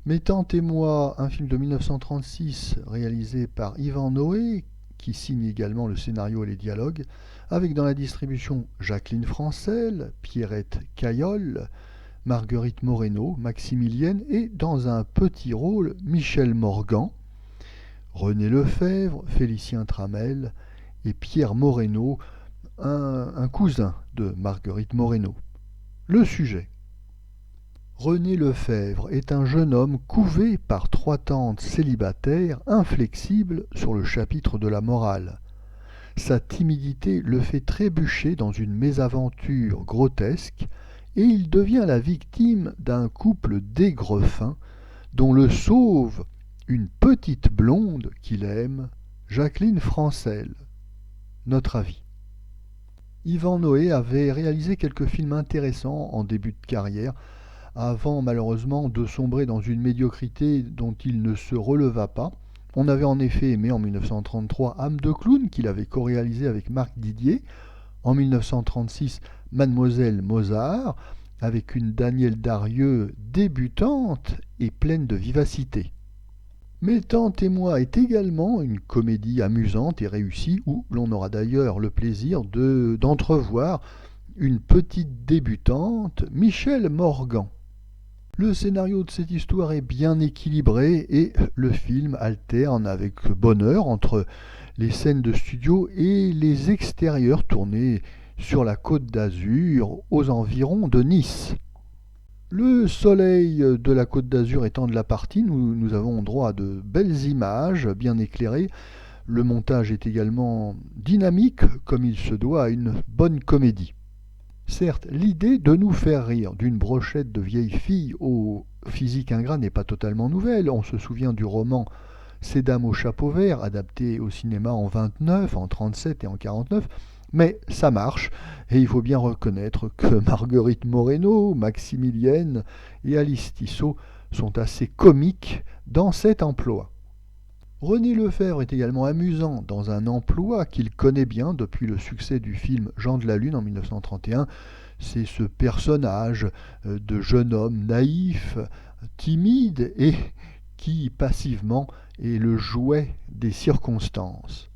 Mes tantes et moi, un film de 1936 réalisé par Yvan Noé, qui signe également le scénario et les dialogues, avec dans la distribution Jacqueline Francel, Pierrette Caillol, Marguerite Moreno, Maximilienne et dans un petit rôle Michel Morgan, René Lefebvre, Félicien Tramel et Pierre Moreno, un cousin de Marguerite Moreno. Le sujet. René Lefebvre est un jeune homme couvé par trois tantes célibataires inflexibles sur le chapitre de la morale. Sa timidité le fait trébucher dans une mésaventure grotesque et il devient la victime d'un couple d'aigrefins dont le sauve une petite blonde qu'il aime, Jacqueline Francel. Notre avis. Yvan Noé avait réalisé quelques films intéressants en début de carrière, avant malheureusement de sombrer dans une médiocrité dont il ne se releva pas. On avait en effet aimé en 1933 Âme de clown, qu'il avait co-réalisé avec Marc Didier, en 1936 Mademoiselle Mozart, avec une Danielle Darieux débutante et pleine de vivacité. Mes tantes et moi est également une comédie amusante et réussie où l'on aura d'ailleurs le plaisir d'entrevoir une petite débutante, Michel Morgan. Le scénario de cette histoire est bien équilibré et le film alterne avec bonheur entre les scènes de studio et les extérieurs tournés sur la côte d'Azur aux environs de Nice. Le soleil de la côte d'Azur étant de la partie, nous avons droit à de belles images bien éclairées. Le montage est également dynamique comme il se doit à une bonne comédie. Certes, l'idée de nous faire rire d'une brochette de vieilles filles au physique ingrat n'est pas totalement nouvelle. On se souvient du roman Ces dames au chapeau vert, adapté au cinéma en 29, en 37 et en 49, mais ça marche, et il faut bien reconnaître que Marguerite Moreno, Maximilienne et Alice Tissot sont assez comiques dans cet emploi. René Lefebvre est également amusant dans un emploi qu'il connaît bien depuis le succès du film Jean de la Lune en 1931. C'est ce personnage de jeune homme naïf, timide et qui passivement est le jouet des circonstances.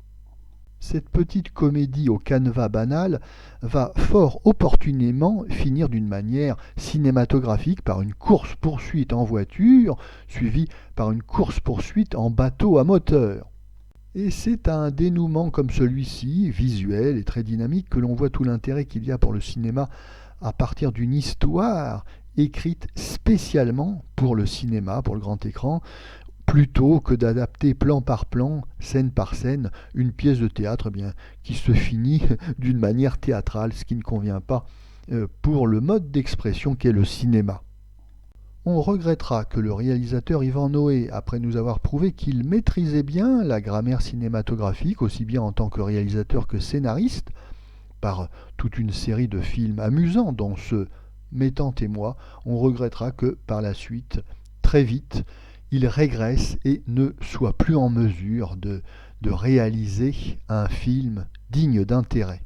Cette petite comédie au canevas banal va fort opportunément finir d'une manière cinématographique par une course-poursuite en voiture, suivie par une course-poursuite en bateau à moteur. Et c'est à un dénouement comme celui-ci, visuel et très dynamique, que l'on voit tout l'intérêt qu'il y a pour le cinéma à partir d'une histoire écrite spécialement pour le cinéma, pour le grand écran, plutôt que d'adapter plan par plan, scène par scène, une pièce de théâtre qui se finit d'une manière théâtrale, ce qui ne convient pas pour le mode d'expression qu'est le cinéma. On regrettera que le réalisateur Yvan Noé, après nous avoir prouvé qu'il maîtrisait bien la grammaire cinématographique, aussi bien en tant que réalisateur que scénariste, par toute une série de films amusants, dont ce Mes tantes et moi, on regrettera que par la suite, très vite, il régresse et ne soit plus en mesure de réaliser un film digne d'intérêt.